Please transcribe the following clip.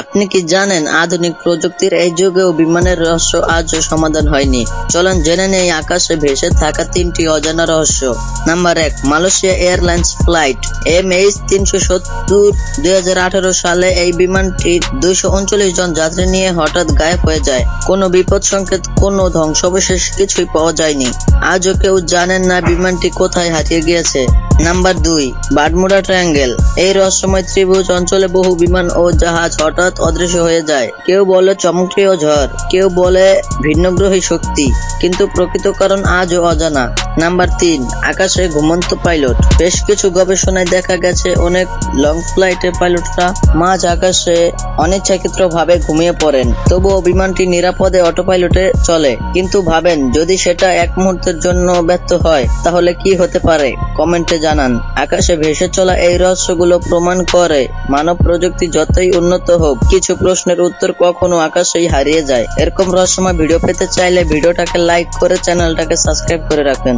আপনি কি জানেন আধুনিক প্রযুক্তির এই যুগেও বিমানের রহস্য আজও সমাধান হয়নি? চলুন জেনে নেই আকাশে ভেসে থাকা 3টি অজানা রহস্য। Number 1, Malaysia airlines flight MH370। 2018 সালে এই বিমানটি 239 জন যাত্রী নিয়ে হঠাৎ গায়েব হয়ে যায়। কোনো বিপদ সংকেত, কোনো ধ্বংসাবশেষ কিছুই পাওয়া যায়নি। আজও কেউ জানেন না বিমানটি কোথায় হারিয়ে গিয়েছে। Number 2, Bermuda triangle. এই রহস্যময় ত্রিভুজ অঞ্চলে বহু বিমান ও জাহাজ হঠাৎ অদৃশ্য হয়ে যায়। কেউ বলে চমকপ্রিয় ঝড়, কেউ বলে ভিন্নগ্রহী শক্তি, কিন্তু প্রকৃত কারণ আজও অজানা। নাম্বার 3, আকাশে ঘুমন্ত পাইলট। বেশ কিছু গবেষণায় দেখা গেছে অনেক লং ফ্লাইটে পাইলটরা মাঝ আকাশে অনিচ্ছাকৃতভাবে ঘুমিয়ে পড়েন, তবুও বিমানটি নিরাপদে অটো পাইলটে চলে। কিন্তু ভাবেন, যদি সেটা এক মুহূর্তের জন্য ব্যর্থ হয় তাহলে কি হতে পারে? কমেন্টে জানান। আকাশে ভেসে চলা এই রহস্যগুলো প্রমাণ করে মানব প্রযুক্তি যতই উন্নত হোক, কিছু প্রশ্নের উত্তর কখনো আকাশেই হারিয়ে যায়। এরকম রহস্যময় ভিডিও পেতে চাইলে ভিডিওটাকে লাইক করে চ্যানেলটাকে সাবস্ক্রাইব করে রাখবেন।